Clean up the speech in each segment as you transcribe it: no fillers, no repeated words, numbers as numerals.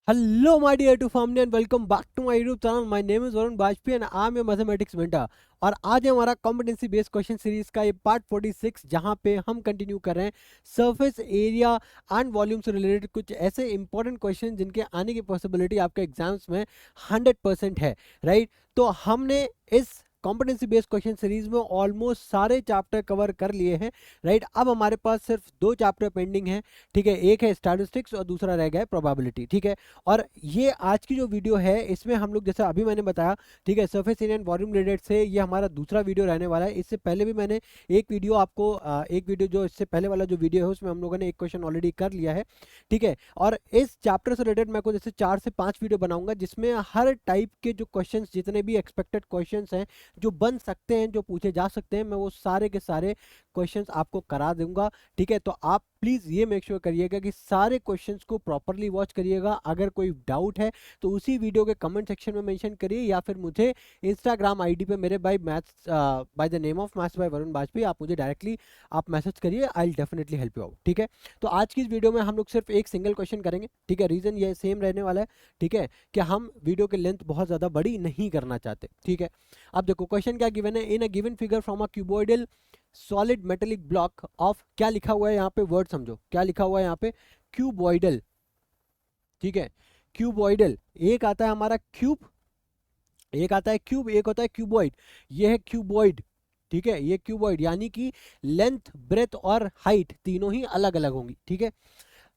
Hello, my dear to family and welcome back to my YouTube channel. My name is Varun Bajpayee and I am your mathematics mentor. और आज है हमारा competency based question series का ये part 46 जहां पे हम continue कर रहे हैं सरफेस एरिया एंड वॉल्यूम से रिलेटेड कुछ ऐसे इंपॉर्टेंट क्वेश्चन जिनके आने की पॉसिबिलिटी आपके एग्जाम्स में 100% है, राइट। तो हमने इस कॉम्पिटेंसी बेस्ड क्वेश्चन सीरीज में ऑलमोस्ट सारे चैप्टर कवर कर लिए हैं, राइट। अब हमारे पास सिर्फ 2 चैप्टर पेंडिंग हैं, ठीक है। एक है स्टैटिस्टिक्स और दूसरा रह गया है प्रोबेबिलिटी, ठीक है। और ये आज की जो वीडियो है इसमें हम लोग जैसे अभी मैंने बताया, ठीक है, surface area and volume related से ये हमारा दूसरा वीडियो रहने वाला है। इससे पहले भी मैंने एक वीडियो आपको एक वीडियो जो इससे पहले वाला जो वीडियो है उसमें हम लोगों ने एक क्वेश्चन ऑलरेडी कर लिया है, ठीक है। और इस चैप्टर से रिलेटेड मैं को जैसे 4 से 5 वीडियो बनाऊंगा जिसमें हर टाइप के जो क्वेश्चन, जितने भी एक्सपेक्टेड क्वेश्चन हैं जो बन सकते हैं, जो पूछे जा सकते हैं, मैं वो सारे के सारे क्वेश्चंस आपको करा दूंगा, ठीक है। तो आप प्लीज ये मेक श्योर करिएगा कि सारे क्वेश्चंस को प्रॉपरली वॉच करिएगा। अगर कोई डाउट है तो उसी वीडियो के कमेंट सेक्शन में मेंशन करिए या फिर मुझे इंस्टाग्राम आईडी पे मेरे by maths by the name of maths by Varun Bajpayee आप मुझे डायरेक्टली आप मैसेज करिए, I will definitely help you out, ठीक है। तो आज की इस वीडियो में हम लोग सिर्फ एक सिंगल क्वेश्चन करेंगे, ठीक है। रीजन ये सेम रहने वाला है, ठीक है, कि हम वीडियो की लेंथ बहुत ज्यादा बड़ी नहीं करना चाहते, ठीक है। अब देखो क्वेश्चन क्या गिवन है, in a given figure from a cuboidal solid metallic block of, क्या लिखा हुआ है यहाँ पे, वर्ड समझो क्या लिखा हुआ है यहाँ पे, क्यूबॉइडल, ठीक है। क्यूबॉइडल, एक आता है हमारा क्यूब, एक आता है क्यूब, एक होता है क्यूबॉइड। ये है क्यूबॉइड, ठीक है, ये क्यूबॉइड यानी कि लेंथ, ब्रेथ और हाइट तीनों ही अलग अलग होंगी, ठीक है।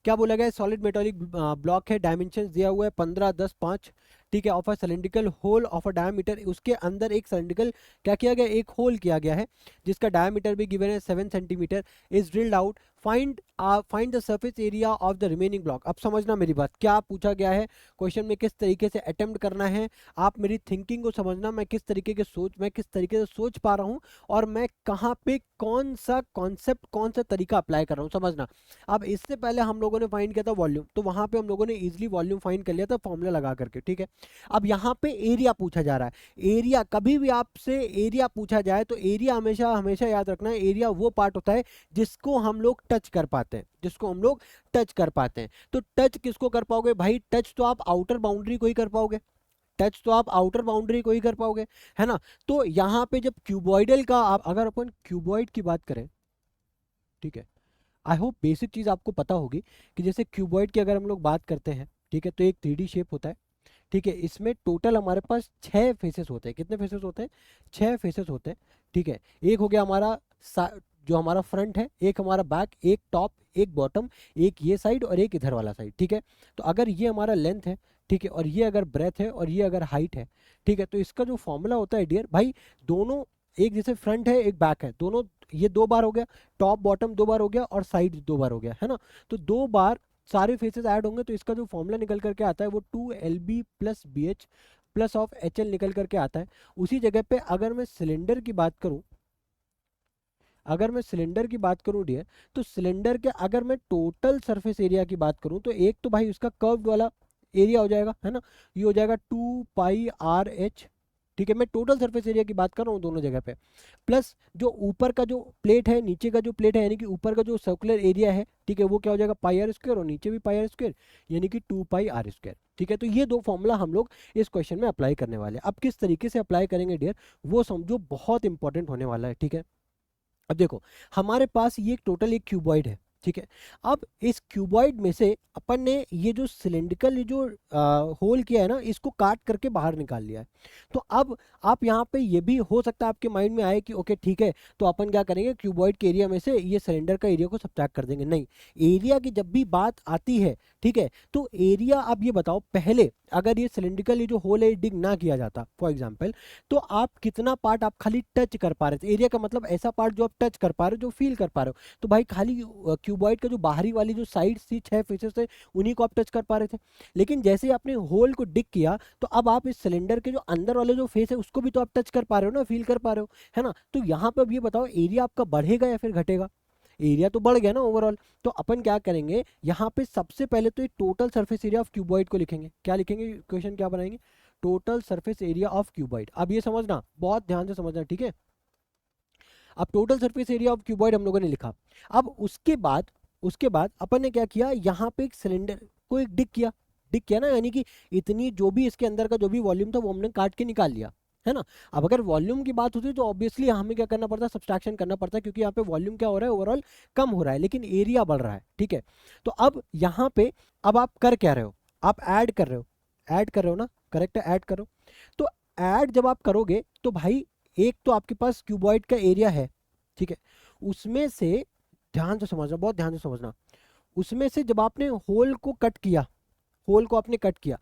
क्या बोला गया है, सॉलिड मेटालिक ब्लॉक है, डायमेंशन दिया हुआ है 15, 10, 5, ठीक है, of a cylindrical whole of a diameter, उसके अंदर एक सिलेंड्रिकल क्या किया गया, एक होल किया गया है जिसका डायमीटर भी गिवन है 7 centimetre, is drilled out, find the surface area of the remaining block. अब समझना मेरी बात, क्या पूछा गया है क्वेश्चन में, किस तरीके से अटेम्प्ट करना है, आप मेरी थिंकिंग को समझना, मैं किस तरीके के सोच, मैं किस तरीके से सोच पा रहा हूँ और मैं कहाँ पे कौन सा कॉन्सेप्ट, कौन सा तरीका अप्लाई कर रहा हूँ, समझना। अब इससे पहले हम लोगों ने फाइंड किया था वॉल्यूम, तो वहां पे हम लोगों ने इजीली वॉल्यूम फाइंड कर लिया था फॉर्मूला लगा करके, ठीक है। अब यहाँ पे एरिया पूछा जा रहा है। एरिया, कभी भी आपसे एरिया पूछा जाए तो एरिया हमेशा हमेशा याद रखना है, एरिया वो पार्ट होता है जिसको हम लोग टच कर पाते हैं, जिसको हम लोग टच कर पाते हैं। तो टच किसको कर पाओगे भाई, टच तो आप आउटर बाउंड्री को ही कर पाओगे, टच तो आप आउटर बाउंड्री को ही कर पाओगे, है ना। तो यहाँ पे जब क्यूबॉइडल का आप, अगर अपन क्यूबॉइड की बात करें, ठीक है, आई होप बेसिक चीज आपको पता होगी कि जैसे क्यूबॉइड की अगर हम लोग बात करते हैं, ठीक है, तो एक 3D शेप होता है, ठीक है। इसमें टोटल हमारे पास 6 फेसेस होते हैं, कितने फेसेस होते हैं, 6 फेसेस होते हैं, ठीक है। एक हो गया हमारा जो हमारा फ्रंट है, एक हमारा बैक, एक टॉप, एक बॉटम, एक ये साइड और एक इधर वाला साइड, ठीक है। तो अगर ये हमारा लेंथ है, ठीक है, और ये अगर ब्रेथ है और ये अगर हाइट है, ठीक है, तो इसका जो फॉर्मूला होता है डियर भाई, दोनों एक जैसे फ्रंट है एक बैक है, दोनों ये 2 बार हो गया, टॉप बॉटम 2 बार हो गया और साइड 2 बार हो गया, है ना। तो 2 बार सारे फेसेस ऐड होंगे तो इसका जो फॉर्मूला निकल करके आता है वो 2LB plus BH plus of HL निकल करके आता है। उसी जगह पे अगर मैं सिलेंडर की बात करूं, अगर मैं सिलेंडर की बात करूं डियर, तो सिलेंडर के अगर मैं टोटल सरफेस एरिया की बात करूं तो एक तो भाई उसका कर्व्ड वाला एरिया हो जाएगा, है ना, ये हो जाएगा 2πRH, ठीक है। मैं टोटल सरफेस एरिया की बात कर रहा हूँ दोनों जगह पे, प्लस जो ऊपर का जो प्लेट है, नीचे का जो प्लेट है, यानी कि ऊपर का जो सर्कुलर एरिया है, ठीक है, वो क्या हो जाएगा πr² और नीचे भी πr², यानी कि 2πr², ठीक है। तो ये 2 फॉर्मूला हम लोग इस क्वेश्चन में अप्लाई करने वाले हैं। अब किस तरीके से अप्लाई करेंगे डियर, वो समझो, बहुत इंपॉर्टेंट होने वाला है, ठीक है। अब देखो हमारे पास ये टोटल एक क्यूबॉइड है, ठीक है। अब इस क्यूबॉइड में से अपन ने ये जो सिलेंड्रिकल ये जो होल किया है ना, इसको काट करके बाहर निकाल लिया है। तो अब आप यहाँ पे ये भी हो सकता है आपके माइंड में आए कि ओके ठीक है, तो अपन क्या करेंगे, क्यूबॉइड के एरिया में से ये सिलेंडर का एरिया को सब्ट्रैक्ट कर देंगे। नहीं, एरिया की जब भी बात आती है, ठीक है, तो एरिया, अब ये बताओ पहले अगर ये सिलेंड्रिकल ये जो होल है डिग ना किया जाता फॉर एग्जाम्पल, तो आप कितना पार्ट आप खाली टच कर पा रहे थे, एरिया का मतलब ऐसा पार्ट जो आप टच कर पा रहे हो, जो फील कर पा रहे हो। तो भाई खाली क्यूबॉइड का जो बाहरी वाली जो साइड थी, 6 फेसेस थे, उन्हीं को आप टच कर पा रहे थे। लेकिन जैसे ही आपने होल को डिग किया तो अब आप इस सिलेंडर के जो अंदर वाले जो फेस है उसको भी तो आप टच कर पा रहे हो ना, फील कर पा रहे हो, है ना। तो यहाँ पे अब ये बताओ एरिया आपका बढ़ेगा या फिर घटेगा, एरिया तो बढ़ गया ना ओवरऑल। तो अपन क्या करेंगे, यहाँ पे सबसे पहले तो ये total surface area of cuboid को लिखेंगे, क्या लिखेंगे, क्वेश्चन क्या बनाएंगे, total surface area of cuboid. अब ये समझना, बहुत ध्यान से समझना, ठीक है। अब total surface area of cuboid हम लोगों ने लिखा। अब उसके बाद अपन ने क्या किया, यहाँ पे एक सिलेंडर को एक डिग किया, डिक किया ना, यानी कि इतनी जो भी इसके अंदर का जो भी वॉल्यूम था वो हमने काट के निकाल लिया, है ना। अब अगर वॉल्यूम की बात होती है तो ऑब्वियसली हमें क्या करना पड़ता है, सब्सट्रैक्शन करना पड़ता है, क्योंकि यहाँ पे वॉल्यूम क्या हो रहा है, ओवरऑल कम हो रहा है, लेकिन एरिया बढ़ रहा है, ठीक है। तो अब यहाँ पे अब आप कर क्या रहे हो, आप ऐड कर रहे हो, ऐड कर रहे हो ना, करेक्ट है, ऐड करो। तो ऐड जब आप करोगे तो भाई एक तो आपके पास क्यूबॉइड का एरिया है, ठीक है, उसमें से ध्यान से समझना, बहुत ध्यान से समझना, उसमें से जब आपने होल को कट किया, होल को आपने कट किया,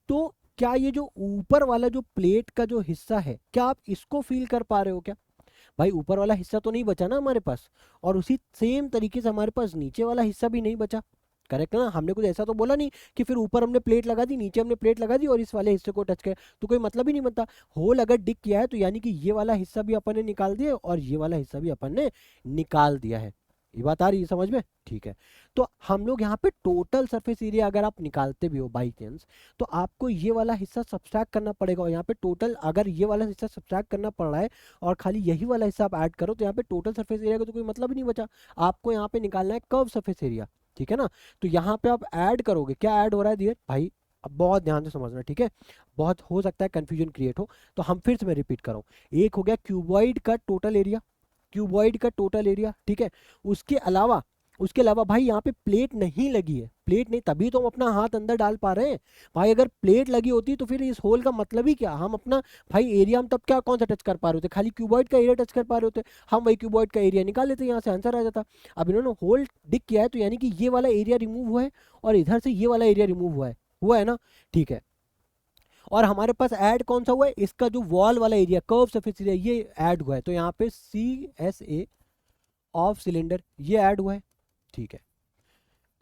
तो क्या ये जो ऊपर वाला जो प्लेट का जो हिस्सा है, क्या आप इसको फील कर पा रहे हो क्या? भाई ऊपर वाला हिस्सा तो नहीं बचा ना हमारे पास, और उसी सेम तरीके से हमारे पास नीचे वाला हिस्सा भी नहीं बचा, करेक्ट है ना। हमने कुछ ऐसा तो बोला नहीं कि फिर ऊपर हमने प्लेट लगा दी, नीचे हमने प्लेट लगा दी और इस वाले हिस्से को टच किया, तो कोई मतलब ही नहीं बनता। होल अगर डिक किया है तो यानी कि ये वाला हिस्सा भी अपन ने निकाल दिया और ये वाला हिस्सा भी अपन ने निकाल दिया है। ये बात आ रही है समझ में, ठीक है। तो हम लोग यहाँ पे टोटल सरफेस एरिया अगर आप निकालते भी हो बाई चांस, तो आपको ये वाला हिस्सा सब्सट्रैक्ट करना पड़ेगा, और यहाँ पे टोटल अगर ये वाला हिस्सा सब्सट्रैक्ट करना पड़ रहा है और खाली यही वाला हिस्सा आप ऐड करो, तो यहाँ पे टोटल सरफेस एरिया का तो कोई मतलब ही नहीं बचा। आपको यहाँ पे निकालना है कर्व सरफेस एरिया, ठीक है ना। तो यहाँ पे आप ऐड करोगे, क्या ऐड हो रहा है धीरे भाई, अब बहुत ध्यान से समझना, ठीक है, बहुत हो सकता है कंफ्यूजन क्रिएट हो, तो हम फिर से मैं रिपीट कर रहा हूँ। एक हो गया क्यूबॉइड का टोटल एरिया, क्यूबॉइड का टोटल एरिया, ठीक है। उसके अलावा, उसके अलावा भाई यहाँ पे प्लेट नहीं लगी है, प्लेट नहीं, तभी तो हम अपना हाथ अंदर डाल पा रहे हैं। भाई अगर प्लेट लगी होती तो फिर इस होल का मतलब ही क्या, हम अपना भाई एरिया हम तब क्या कौन सा टच कर पा रहे होते, खाली क्यूबॉइड का एरिया टच कर पा रहे होते, हम वही क्यूबॉइड का एरिया निकाल लेते, यहाँ से आंसर आ जाता। अब इन्होंने होल डिक किया है तो यानी कि ये वाला एरिया रिमूव हुआ है और इधर से ये वाला एरिया रिमूव हुआ है ना, ठीक है। और हमारे पास ऐड कौन सा हुआ है, इसका जो वॉल वाला एरिया, कर्व सरफेस एरिया, ये ऐड हुआ है, तो यहाँ पे CSA ऑफ सिलेंडर ये ऐड हुआ है, ठीक है,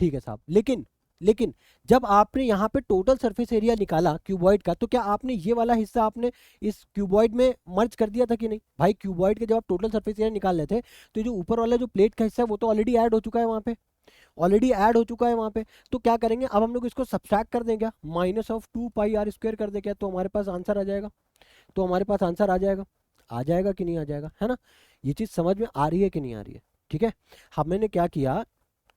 ठीक है साहब। लेकिन लेकिन जब आपने यहाँ पे टोटल सरफेस एरिया निकाला क्यूबॉइड का, तो क्या आपने ये वाला हिस्सा आपने इस क्यूबॉइड में मर्ज कर दिया था कि नहीं? भाई क्यूबॉइड के जब आप टोटल सरफेस एरिया निकाल रहे थे, तो जो ऊपर वाला जो प्लेट का हिस्सा है वो तो ऑलरेडी ऐड हो चुका है वहाँ पे, ऑलरेडी ऐड हो चुका है वहाँ पे। तो क्या करेंगे अब हम लोग इसको सब्सट्रैक्ट कर देंगे, -2 पाई r² कर देंगे, तो हमारे पास आंसर आ जाएगा, तो हमारे पास आंसर आ जाएगा कि नहीं आ जाएगा, है ना। ये चीज़ समझ में आ रही है कि नहीं आ रही है, ठीक है। हमने क्या किया,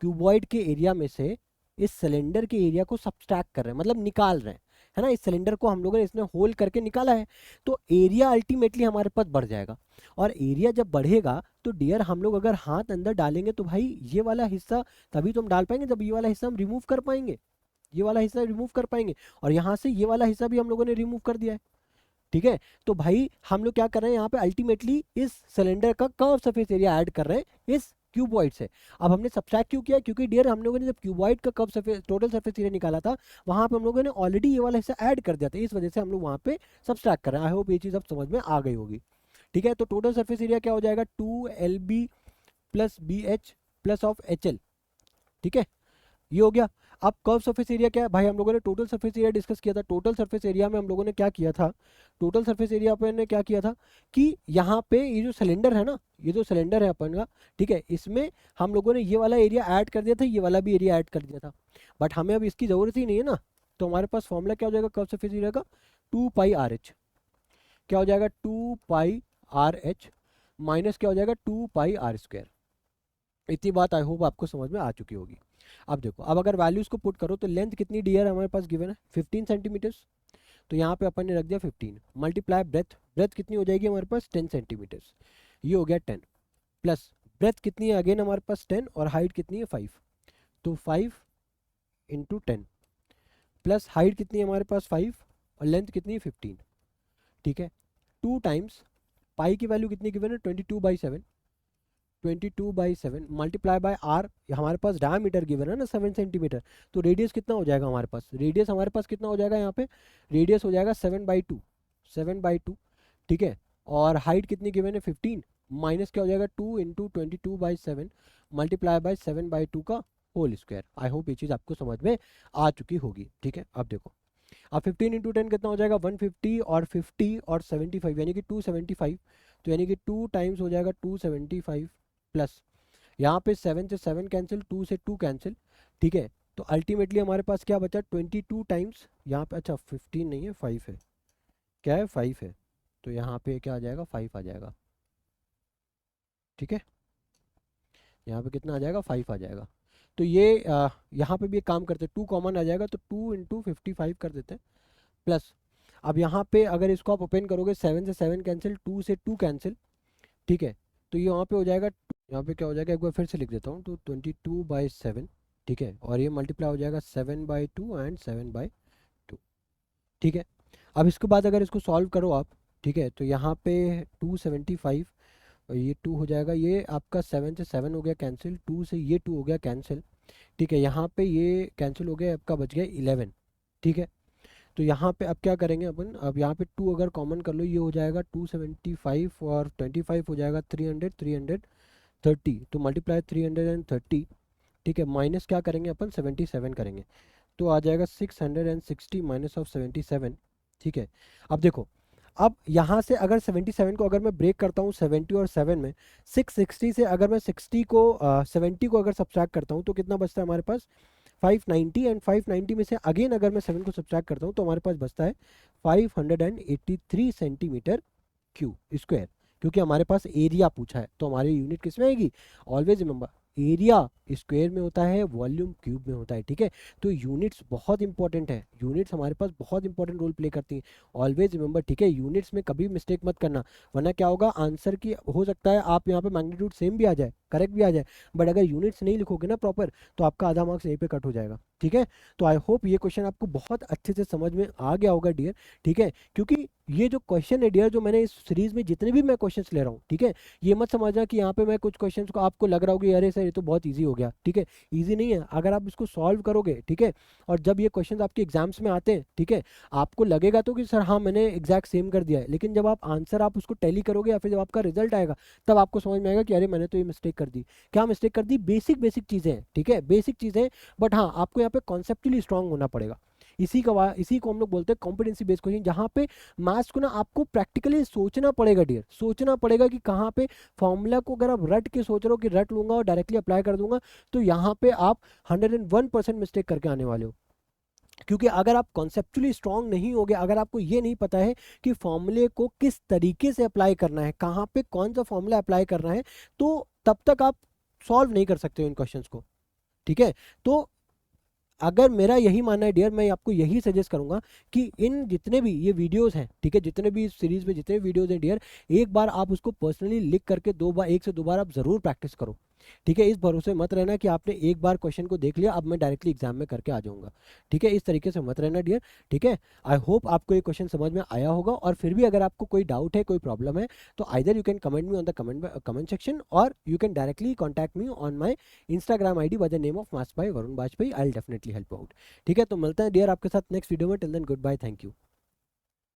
क्यूबॉइड के एरिया में से इस सिलेंडर के एरिया को सब्सट्रैक्ट कर रहे हैं, मतलब निकाल रहे हैं, है ना। इस सिलेंडर को हम लोगों ने इसने होल करके निकाला है, तो एरिया अल्टीमेटली हमारे पास बढ़ जाएगा। और एरिया जब बढ़ेगा तो डियर हम लोग अगर हाथ अंदर डालेंगे तो भाई ये वाला हिस्सा तभी तो हम डाल पाएंगे जब ये वाला हिस्सा हम रिमूव कर पाएंगे, ये वाला हिस्सा रिमूव कर पाएंगे। और यहाँ से ये वाला हिस्सा भी हम लोगों ने रिमूव कर दिया है, ठीक है। तो भाई हम लोग क्या कर रहे हैं यहाँ पे, अल्टीमेटली इस सिलेंडर का कर्व सरफेस एरिया ऐड कर रहे हैं इस क्यूबॉइड से। अब हमने सब्सट्रैक्ट क्यों किया, क्योंकि डियर हम लोगों ने जब क्यूबॉइड का curve surface total surface area निकाला था, वहां पे हम लोगों ने ऑलरेडी ये वाला हिस्सा ऐड कर दिया था, इस वजह से हम लोग वहां पे सब्सट्रैक्ट कर रहे हैं। आई होप ये चीज़ अब समझ में आ गई होगी, ठीक है। तो टोटल सरफेस एरिया क्या हो जाएगा, 2LB plus BH plus of HL, ठीक है, ये हो गया। अब कर्व सरफेस एरिया क्या है भाई, हम लोगों ने टोटल सरफेस एरिया डिस्कस किया था। टोटल सरफेस एरिया में हम लोगों ने क्या किया था, टोटल सरफेस एरिया पे ने क्या किया था कि यहाँ पे ये जो सिलेंडर है ना, ये जो सिलेंडर है अपन का, ठीक है, इसमें हम लोगों ने ये वाला एरिया ऐड कर दिया था, ये वाला भी एरिया ऐड कर दिया था, बट हमें अब इसकी ज़रूरत ही नहीं है ना। तो हमारे पास फॉर्मूला क्या हो जाएगा कर्व सरफेस एरिया का, 2πRH, क्या हो जाएगा 2πRH माइनस क्या हो जाएगा 2πr²। इतनी बात आई होप आपको समझ में आ चुकी होगी। अब देखो, अब अगर वैल्यूज को पुट करो तो लेंथ कितनी डियर हमारे पास गिवन है 15 सेंटीमीटर्स, तो यहाँ पे अपन ने रख दिया 15 मल्टीप्लाई ब्रेथ, ब्रेथ कितनी हो जाएगी हमारे पास 10 सेंटीमीटर्स, ये हो गया 10 प्लस ब्रेथ कितनी है अगेन हमारे पास 10 और हाइट कितनी है 5, तो 5 इंटू 10 प्लस हाइट कितनी है हमारे पास 5 और लेंथ कितनी है 15, ठीक है। 2 टाइम्स पाई की वैल्यू कितनी गिवन है 22/7, 22/7 मल्टीप्लाई बाय आर, हमारे पास डायमीटर गिवन है ना 7 सेंटीमीटर, तो रेडियस कितना हो जाएगा हमारे पास, रेडियस हमारे पास कितना हो जाएगा यहाँ पे, रेडियस हो जाएगा 7/2, 7/2, ठीक है। और हाइट कितनी गिवन है 15, माइनस क्या हो जाएगा 2 इंटू 22/7 मल्टीप्लाई बाय 7/2 का होल स्क्वायर। आई होप ये चीज़ आपको समझ में आ चुकी होगी, ठीक है। अब देखो, अब 15 इंटू 10 कितना हो जाएगा 150 और 50 और 75 यानी कि 275, तो यानी कि 2 टाइम्स हो जाएगा 275 प्लस यहाँ पे 7 से 7 कैंसिल, 2 से 2 कैंसिल, ठीक है। तो अल्टीमेटली हमारे पास क्या बचा 22 टाइम्स यहाँ पे, अच्छा 15 नहीं है 5 है, क्या है 5 है, तो यहाँ पे क्या आ जाएगा 5 आ जाएगा, ठीक है। यहाँ पे कितना आ जाएगा 5 आ जाएगा। तो ये यहाँ पे भी एक काम करते हैं, 2 कॉमन आ जाएगा तो 2 इंटू 55 कर देते हैं प्लस। अब यहाँ पे अगर इसको आप ओपन करोगे 7 से 7 कैंसिल, 2 से 2 कैंसिल, ठीक है। तो ये वहाँ पे हो जाएगा, यहाँ पे क्या हो जाएगा एक बार फिर से लिख देता हूँ, तो 22/7, ठीक है। और ये मल्टीप्लाई हो जाएगा 7/2 एंड 7/2, ठीक है। अब इसके बाद अगर इसको सॉल्व करो आप, ठीक है, तो यहाँ पे 275 और ये 2 हो जाएगा, ये आपका 7 से 7 हो गया कैंसिल, 2 से ये 2 हो गया कैंसिल, ठीक है। यहाँ पे ये कैंसिल हो गया, आपका बच गया 11, ठीक है। तो यहाँ पे अब क्या करेंगे अपन, अब यहाँ पे 2 अगर कॉमन कर लो, ये हो जाएगा 275 और 25 हो जाएगा 330, तो मल्टीप्लाई 330, ठीक है। माइनस क्या करेंगे अपन, 77 करेंगे, तो आ जाएगा 660 माइनस ऑफ 77, ठीक है। अब देखो, अब यहाँ से अगर 77 को अगर मैं ब्रेक करता हूँ 70 और 7 में, 660 से अगर मैं 60 को 70 को अगर सब्ट्रैक्ट करता हूँ तो कितना बचता है हमारे पास, 590, एंड 590 में से अगेन अगर मैं 7 को सब्ट्रैक्ट करता हूँ तो हमारे पास बचता है 583 सेंटीमीटर क्यूब स्क्वायर, क्योंकि हमारे पास एरिया पूछा है। तो हमारी यूनिट किस में आएगी, ऑलवेज रिमेंबर एरिया स्क्वायर में होता है, वॉल्यूम क्यूब में होता है, ठीक है। तो यूनिट्स बहुत इंपॉर्टेंट है, यूनिट्स हमारे पास बहुत इंपॉर्टेंट रोल प्ले करती हैं, ऑलवेज रिमेंबर, ठीक है। यूनिट्स में कभी मिस्टेक मत करना, वरना क्या होगा, आंसर की हो सकता है आप यहाँ पे मैग्नीट्यूड सेम भी आ जाए, करेक्ट भी आ जाए, बट अगर यूनिट्स नहीं लिखोगे ना प्रॉपर तो आपका आधा मार्क्स यहीं पे कट हो जाएगा, ठीक है। तो आई होप ये क्वेश्चन आपको बहुत अच्छे से समझ में आ गया होगा डियर, ठीक है। क्योंकि ये जो क्वेश्चन है डियर, जो मैंने इस सीरीज में जितने भी मैं क्वेश्चंस ले रहा हूँ, ठीक है, ये मत समझना कि यहाँ पे मैं कुछ क्वेश्चंस को आपको लग रहा होगा अरे सर ये तो बहुत इजी हो गया, ठीक है। इजी नहीं है, अगर आप इसको सॉल्व करोगे, ठीक है, और जब ये क्वेश्चंस आपके एग्जाम्स में आते हैं, ठीक है, आपको लगेगा तो कि सर हाँ मैंने एग्जैक्ट सेम कर दिया है, लेकिन जब आप आंसर आप उसको टैली करोगे या फिर जब आपका रिजल्ट आएगा तब आपको समझ में आएगा कि अरे मैंने तो ये मिस्टेक कर दी। क्या मिस्टेक कर दी, बेसिक बेसिक चीज़ें हैं, ठीक है, बेसिक चीज़ें, बट हाँ आपको यहाँ पे कॉन्सेप्चुअली स्ट्रांग होना पड़ेगा। इसी को हम लोग बोलते हैं कॉम्पिटेंसी बेस्ड क्वेश्चन, जहाँ पे मैथ्स को ना आपको प्रैक्टिकली सोचना पड़ेगा डियर, सोचना पड़ेगा कि कहाँ पे फॉर्मूला को अगर आप रट के सोच रहे हो कि रट लूंगा और डायरेक्टली अप्लाई कर दूंगा, तो यहाँ पे आप 101% मिस्टेक करके आने वाले हो। क्योंकि अगर आप कॉन्सेप्चुअली स्ट्रांग नहीं होगे, अगर आपको ये नहीं पता है कि फॉर्मूले को किस तरीके से अप्लाई करना है, कहाँ पे कौन सा फॉर्मूला अप्लाई करना है, तो तब तक आप सॉल्व नहीं कर सकते हो इन क्वेश्चंस को, ठीक है। तो अगर मेरा यही मानना है डियर, मैं आपको यही सजेस्ट करूंगा कि इन जितने भी ये वीडियोस हैं, ठीक है, जितने भी इस सीरीज में जितने वीडियोस हैं डियर, एक बार आप उसको पर्सनली लिख करके 2 बार, 1 से 2 बार आप जरूर प्रैक्टिस करो, ठीक है। इस भरोसे मत रहना कि आपने एक बार क्वेश्चन को देख लिया अब मैं डायरेक्टली एग्जाम में करके आ जाऊंगा, ठीक है, इस तरीके से मत रहना डियर, ठीक है। आई होप आपको ये क्वेश्चन समझ में आया होगा, और फिर भी अगर आपको कोई डाउट है, कोई प्रॉब्लम है, तो either you can comment me on the comment section, और you can directly contact me on my Instagram ID by the name of mass Bhai Varun Bajpai. I will definitely help out, ठीक है। तो मिलते हैं डियर आपके साथ नेक्स्ट वीडियो में, till then good bye, thank you.